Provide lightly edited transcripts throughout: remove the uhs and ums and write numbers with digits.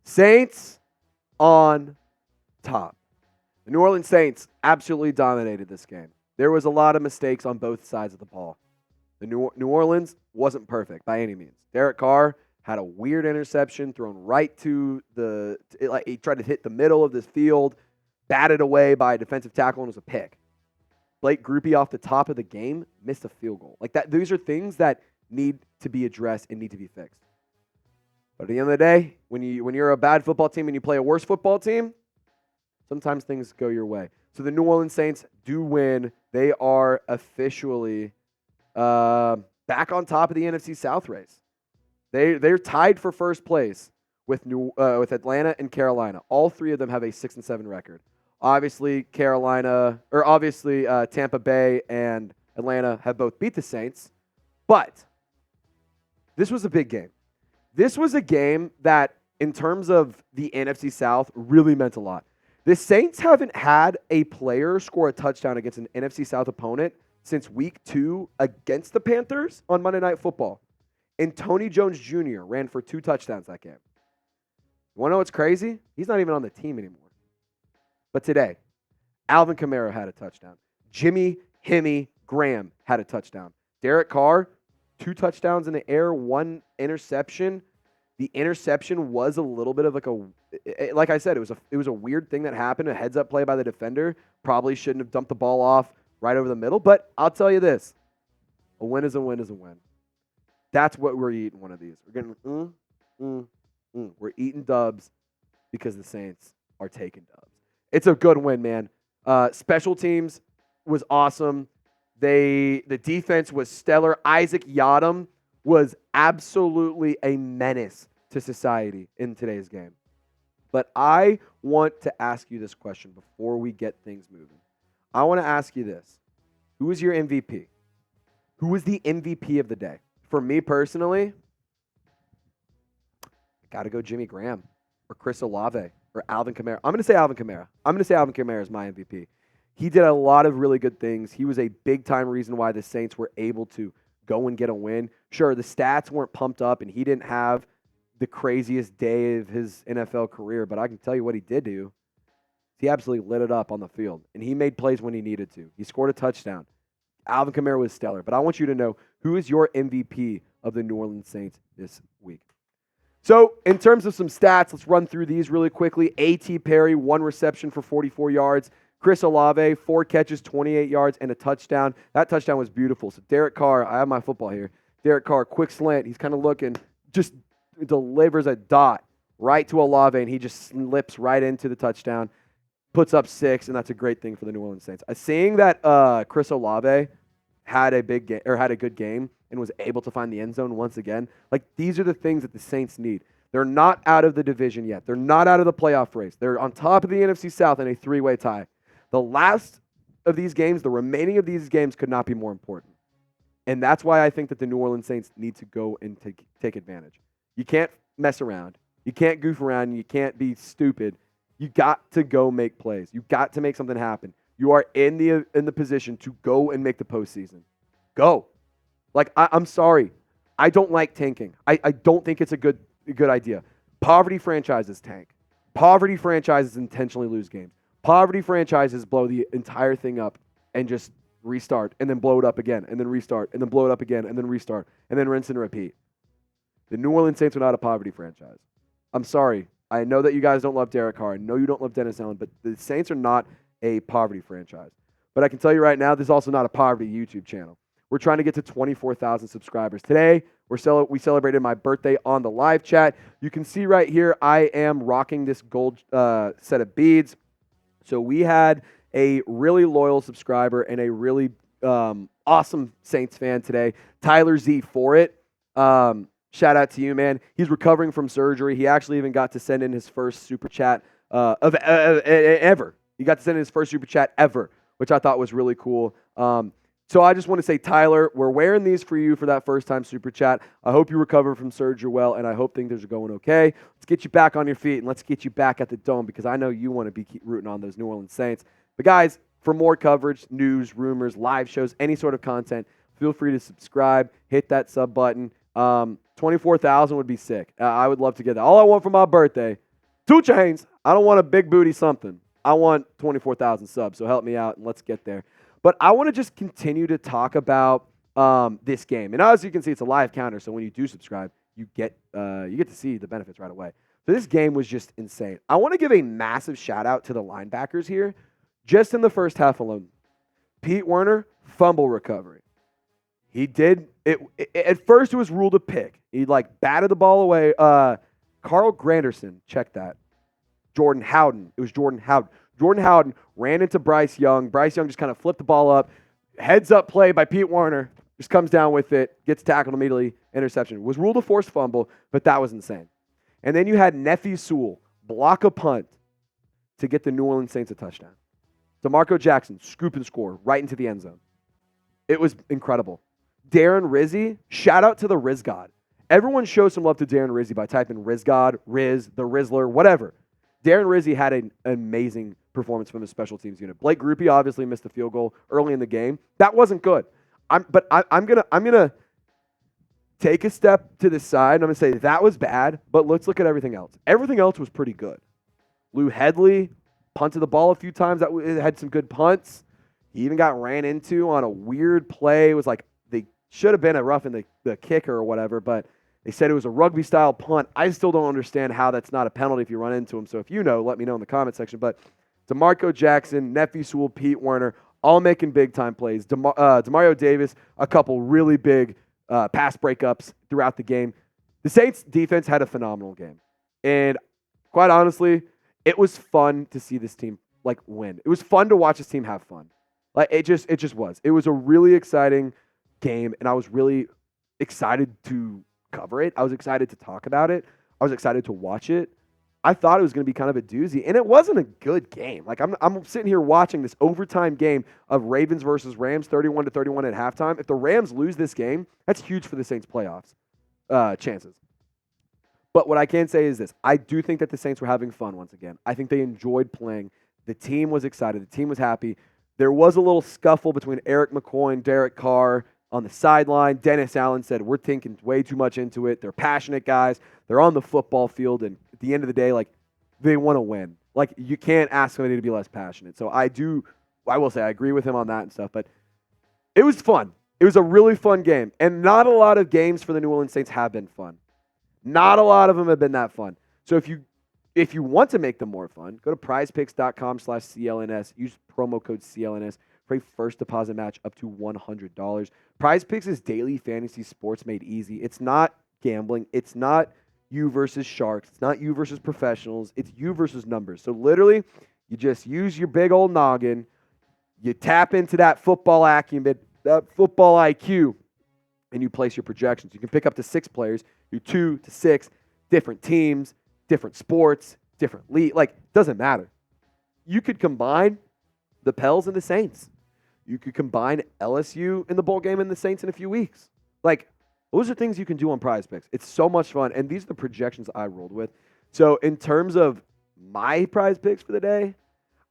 Saints on top. The New Orleans Saints absolutely dominated this game. There was a lot of mistakes on both sides of the ball. The New Orleans wasn't perfect by any means. Derek Carr had a weird interception thrown right to he tried to hit the middle of this field, batted away by a defensive tackle, and it was a pick. Blake Groupie off the top of the game missed a field goal. Like that, these are things that need to be addressed and need to be fixed. But at the end of the day, when you're a bad football team and you play a worse football team, sometimes things go your way. So the New Orleans Saints do win. They are officially back on top of the NFC South race. They're tied for first place with Atlanta and Carolina. All three of them have a 6-7 record. Obviously, Tampa Bay and Atlanta have both beat the Saints, but this was a big game. This was a game that, in terms of the NFC South, really meant a lot. The Saints haven't had a player score a touchdown against an NFC South opponent since week 2 against the Panthers on Monday Night Football. And Tony Jones Jr. ran for 2 touchdowns that game. You want to know what's crazy? He's not even on the team anymore. But today, Alvin Kamara had a touchdown. Jimmy Himmy Graham had a touchdown. Derek Carr, 2 touchdowns in the air, 1 interception. The interception was a little bit of like I said, it was a weird thing that happened, a heads-up play by the defender. Probably shouldn't have dumped the ball off right over the middle. But I'll tell you this, a win is a win is a win. That's what we're eating one of these. We're getting, we're eating dubs because the Saints are taking dubs. It's a good win, man. Special teams was awesome. The defense was stellar. Isaac Yiadom was absolutely a menace to society in today's game. But I want to ask you this question before we get things moving. I want to ask you this. Who is your MVP? Who was the MVP of the day? For me personally, I got to go Jimmy Graham or Chris Olave or Alvin Kamara. I'm going to say Alvin Kamara. I'm going to say Alvin Kamara is my MVP. He did a lot of really good things. He was a big-time reason why the Saints were able to go and get a win. Sure, the stats weren't pumped up, and he didn't have the craziest day of his NFL career, but I can tell you what he did do. He absolutely lit it up on the field, and he made plays when he needed to. He scored a touchdown. Alvin Kamara was stellar, but I want you to know, who is your MVP of the New Orleans Saints this week? So, in terms of some stats, let's run through these really quickly. A.T. Perry, 1 reception for 44 yards. Chris Olave, 4 catches, 28 yards, and a touchdown. That touchdown was beautiful. So, Derek Carr, I have my football here. Derek Carr, quick slant. He's kind of looking, just delivers a dot right to Olave, and he just slips right into the touchdown, puts up 6, and that's a great thing for the New Orleans Saints. Seeing that Chris Olave had a good game and was able to find the end zone once again, like, these are the things that the Saints need. They're not out of the division yet. They're not out of the playoff race. They're on top of the NFC South in a 3-way tie. The last of these games, the remaining of these games could not be more important. And that's why I think that the New Orleans Saints need to go and take advantage. You can't mess around. You can't goof around. You can't be stupid. You got to go make plays. You got to make something happen. You are in the position to go and make the postseason. Go. Like, I'm sorry. I don't like tanking. I don't think it's a good idea. Poverty franchises tank. Poverty franchises intentionally lose games. Poverty franchises blow the entire thing up and just restart and then blow it up again and then restart and then blow it up again and then restart and then rinse and repeat. The New Orleans Saints are not a poverty franchise. I'm sorry. I know that you guys don't love Derek Carr. I know you don't love Dennis Allen, but the Saints are not a poverty franchise. But I can tell you right now, this is also not a poverty YouTube channel. We're trying to get to 24,000 subscribers. Today, we celebrated my birthday on the live chat. You can see right here, I am rocking this gold set of beads. So we had a really loyal subscriber and a really awesome Saints fan today, Tyler Z for it. Shout out to you, man. He's recovering from surgery. He actually even got to send in his first super chat ever. He got to send in his first super chat ever, which I thought was really cool. So I just want to say, Tyler, we're wearing these for you for that first-time super chat. I hope you recover from surgery well, and I hope things are going okay. Let's get you back on your feet, and let's get you back at the Dome because I know you want to keep rooting on those New Orleans Saints. But, guys, for more coverage, news, rumors, live shows, any sort of content, feel free to subscribe, hit that sub button. 24,000 would be sick. I would love to get that. All I want for my birthday 2 Chainz. I don't want a big booty something. I want 24,000 subs, so help me out and let's get there. But I want to just continue to talk about this game. And as you can see, it's a live counter, so when you do subscribe, you get to see the benefits right away. So this game was just insane. I want to give a massive shout out to the linebackers here, just in the first half alone. Pete Werner, fumble recovery. He did it. At first, it was ruled a pick. He batted the ball away. Carl Granderson, check that. Jordan Howden. It was Jordan Howden. Jordan Howden ran into Bryce Young. Bryce Young just kind of flipped the ball up. Heads up play by Pete Werner. Just comes down with it. Gets tackled immediately. Interception. Was ruled a forced fumble, but that was insane. And then you had Nephi Sewell block a punt to get the New Orleans Saints a touchdown. DeMarco Jackson, scoop and score right into the end zone. It was incredible. Darren Rizzi, shout out to the Riz God. Everyone show some love to Darren Rizzi by typing Riz God, Riz, the Rizzler, whatever. Darren Rizzi had an amazing performance from his special teams unit. Blake Grupe obviously missed the field goal early in the game. That wasn't good. I'm gonna take a step to the side, and I'm gonna say that was bad, but let's look at everything else. Everything else was pretty good. Lou Headley punted the ball a few times. That had some good punts. He even got ran into on a weird play. It was like they should have been a rough in the kicker or whatever, but they said it was a rugby-style punt. I still don't understand how that's not a penalty if you run into him. So if you know, let me know in the comment section. But DeMarco Jackson, Nephi Sewell, Pete Werner, all making big-time plays. Demario Davis, a couple really big pass breakups throughout the game. The Saints defense had a phenomenal game. And quite honestly, it was fun to see this team win. It was fun to watch this team have fun. It just was. It was a really exciting game, and I was really excited to cover it. I was excited to talk about it. I was excited to watch it. I thought it was going to be kind of a doozy, and it wasn't a good game. I'm sitting here watching this overtime game of Ravens versus Rams, 31-31 at halftime. If the Rams lose this game, that's huge for the Saints' playoffs chances. But what I can say is this. I do think that the Saints were having fun once again. I think they enjoyed playing. The team was excited. The team was happy. There was a little scuffle between Eric McCoy and Derek Carr on the sideline. Dennis Allen said, we're thinking way too much into it. They're passionate guys. They're on the football field, and at the end of the day, they want to win. You can't ask somebody to be less passionate. So I will say I agree with him on that and stuff, but it was fun. It was a really fun game, and not a lot of games for the New Orleans Saints have been fun. Not a lot of them have been that fun. So if you want to make them more fun, go to prizepicks.com/CLNS. Use promo code CLNS for a first deposit match up to $100. Prize Picks is daily fantasy sports made easy. It's not gambling. It's not you versus sharks. It's not you versus professionals. It's you versus numbers. So literally, you just use your big old noggin. You tap into that football acumen, that football IQ, and you place your projections. You can pick up to 6 players, do 2 to 6 different teams, different sports, different league. Doesn't matter. You could combine the Pels and the Saints. You could combine LSU in the bowl game and the Saints in a few weeks. Those are things you can do on Prize Picks. It's so much fun, and these are the projections I rolled with. So in terms of my Prize Picks for the day,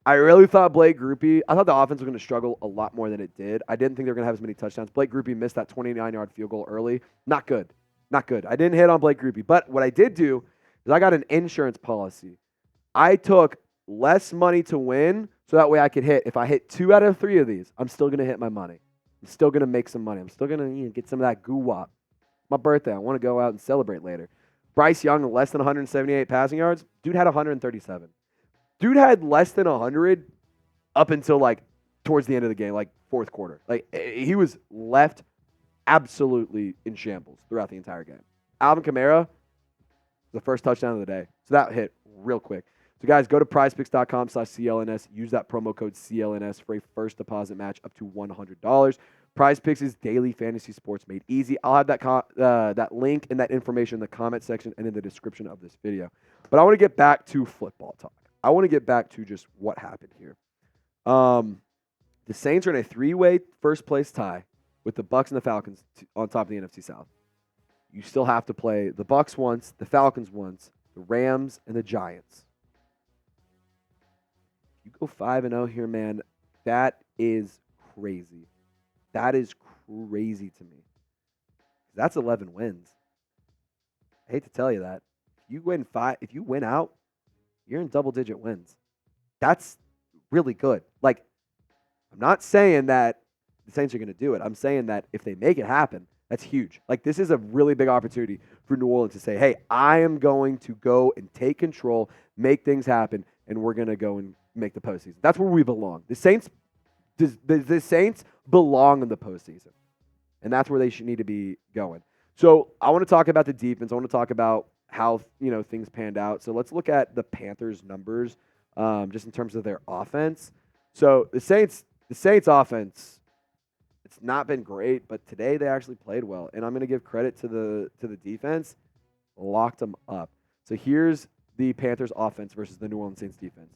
I really thought Blake Grupe, I thought the offense was going to struggle a lot more than it did. I didn't think they were going to have as many touchdowns. Blake Grupe missed that 29-yard field goal early. Not good. Not good. I didn't hit on Blake Grupe. But what I did do is I got an insurance policy. I took less money to win so that way I could hit. If I hit 2 out of 3 of these, I'm still going to hit my money. I'm still going to make some money. I'm still going to get some of that goo-wop. My birthday. I want to go out and celebrate later. Bryce Young, less than 178 passing yards. Dude had 137. Dude had less than 100 up until towards the end of the game, fourth quarter. He was left absolutely in shambles throughout the entire game. Alvin Kamara, the first touchdown of the day. So that hit real quick. So guys, go to prizepicks.com/CLNS. Use that promo code CLNS for a first deposit match up to $100. Prize Picks is daily fantasy sports made easy. I'll have that link and that information in the comment section and in the description of this video. But I want to get back to football talk. I want to get back to just what happened here. The Saints are in a 3-way first-place tie with the Bucs and the Falcons on top of the NFC South. You still have to play the Bucs once, the Falcons once, the Rams, and the Giants. You go 5-0 here, man. That is crazy. That is crazy to me. That's 11 wins. I hate to tell you that. If you win out, you're in double-digit wins. That's really good. Like, I'm not saying that the Saints are going to do it. I'm saying that if they make it happen, that's huge. Like, this is a really big opportunity for New Orleans to say, hey, I am going to go and take control, make things happen, and we're going to go and make the postseason. That's where we belong. The Saints belong in the postseason, and that's where they should need to be going. So I want to talk about the defense. I want to talk about how things panned out. So let's look at the Panthers' numbers, just in terms of their offense. So the Saints offense, it's not been great, but today they actually played well, and I'm going to give credit to the defense. Locked them up. So here's the Panthers' offense versus the New Orleans Saints defense.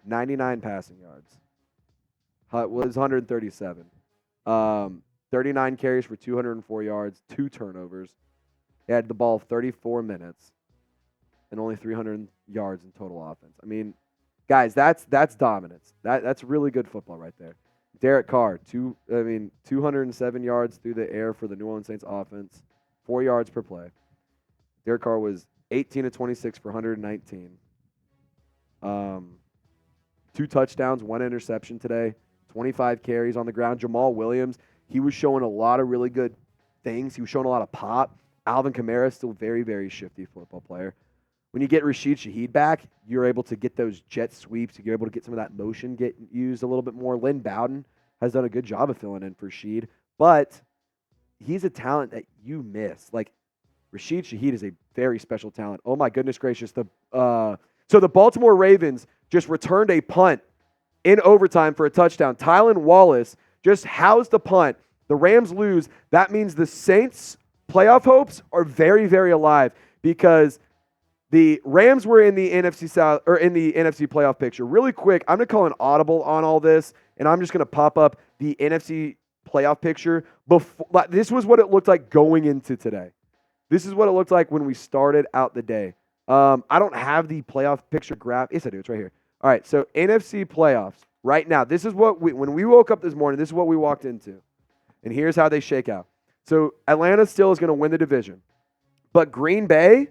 99 passing yards. Was 137. 39 carries for 204 yards, 2 turnovers. They had the ball 34 minutes and only 300 yards in total offense. I mean, guys, that's dominance. That's really good football right there. Derek Carr, 207 yards through the air for the New Orleans Saints offense, 4 yards per play. Derek Carr was 18 of 26 for 119. 2 touchdowns, 1 interception today, 25 carries on the ground. Jamal Williams, he was showing a lot of really good things. He was showing a lot of pop. Alvin Kamara, still very, very shifty football player. When you get Rashid Shaheed back, you're able to get those jet sweeps. You're able to get some of that motion get used a little bit more. Lynn Bowden has done a good job of filling in for Shaheed, but he's a talent that you miss. Like, Rashid Shaheed is a very special talent. Oh, my goodness gracious. So the Baltimore Ravens just returned a punt in overtime for a touchdown. Theilen Wallace just housed the punt. The Rams lose. That means the Saints' playoff hopes are very, very alive because the Rams were in the NFC South or in the NFC playoff picture. Really quick, I'm going to call an audible on all this, and I'm just going to pop up the NFC playoff picture. This was what it looked like going into today. This is what it looked like when we started out the day. I don't have the playoff picture graph. Yes, I do. It's right here. All right, so NFC playoffs right now. This is what when we woke up this morning, this is what we walked into. And here's how they shake out. So Atlanta still is going to win the division. But Green Bay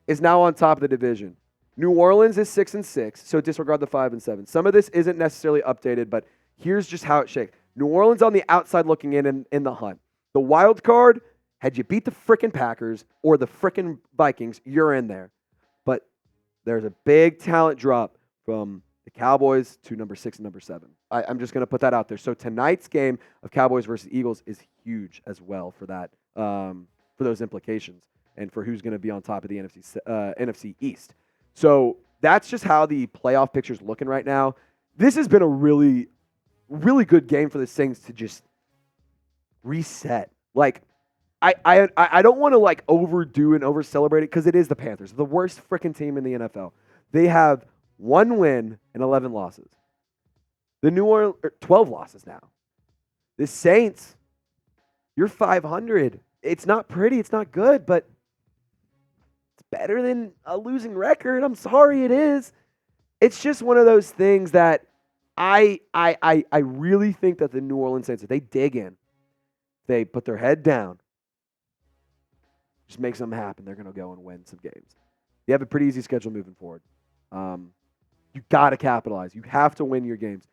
is now on top of the division. New Orleans is 6-6, so disregard the 5-7. Some of this isn't necessarily updated, but here's just how it shakes. New Orleans on the outside looking in the hunt. The wild card, had you beat the frickin' Packers or the frickin' Vikings, you're in there. But there's a big talent drop from the Cowboys to number 6 and number 7. I'm just going to put that out there. So tonight's game of Cowboys versus Eagles is huge as well for that, for those implications and for who's going to be on top of the NFC East. So that's just how the playoff picture's looking right now. This has been a really, really good game for the Saints to just reset. Like, I don't want to like overdo and over celebrate it because it is the Panthers, the worst freaking team in the NFL. They have 1 win and 11 losses. The New Orleans 12 losses now. The Saints, you're 500. It's not pretty, it's not good, but it's better than a losing record. I'm sorry, it is. It's just one of those things that I really think that the New Orleans Saints, if they dig in, they put their head down, just make something happen, they're going to go and win some games. You have a pretty easy schedule moving forward. You got to capitalize. You have to win your games.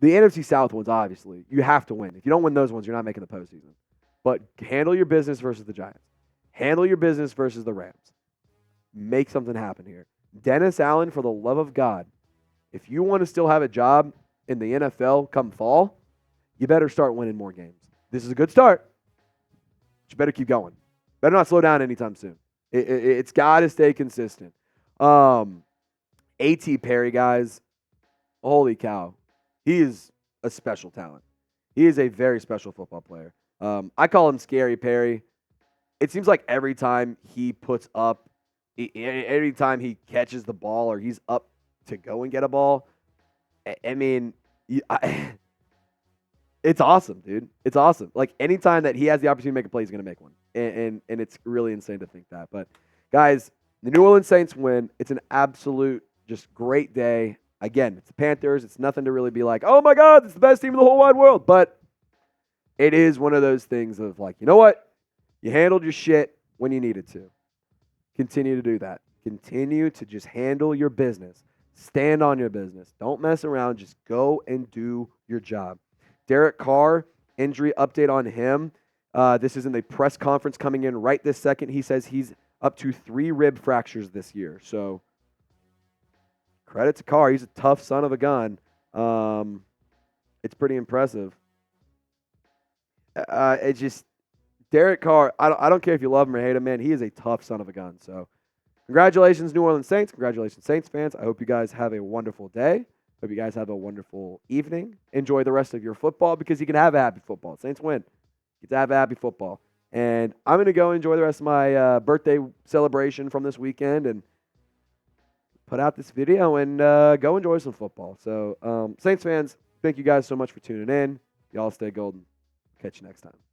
The NFC South ones, obviously, you have to win. If you don't win those ones, you're not making the postseason. But handle your business versus the Giants. Handle your business versus the Rams. Make something happen here. Dennis Allen, for the love of God, if you want to still have a job in the NFL come fall, you better start winning more games. This is a good start, but you better keep going. Better not slow down anytime soon. It's got to stay consistent. A.T. Perry, guys, holy cow. He is a special talent. He is a very special football player. I call him Scary Perry. It seems like every time he puts up, every time he catches the ball or he's up to go and get a ball, I mean, it's awesome, dude. It's awesome. Like, anytime that he has the opportunity to make a play, he's going to make one. And it's really insane to think that. But, guys, the New Orleans Saints win. It's an absolute just great day. Again, it's the Panthers. It's nothing to really be like, oh, my God, it's the best team in the whole wide world. But it is one of those things of like, you know what? You handled your shit when you needed to. Continue to do that. Continue to just handle your business. Stand on your business. Don't mess around. Just go and do your job. Derek Carr, injury update on him. This is in the press conference coming in right this second. He says he's up to 3 rib fractures this year. So credit to Carr. He's a tough son of a gun. It's pretty impressive. It's just Derek Carr. I don't care if you love him or hate him, man. He is a tough son of a gun. So congratulations, New Orleans Saints. Congratulations, Saints fans. I hope you guys have a wonderful day. Hope you guys have a wonderful evening. Enjoy the rest of your football because you can have a happy football. Saints win. You get to have a happy football. And I'm going to go enjoy the rest of my birthday celebration from this weekend and put out this video and go enjoy some football. So, Saints fans, thank you guys so much for tuning in. Y'all stay golden. Catch you next time.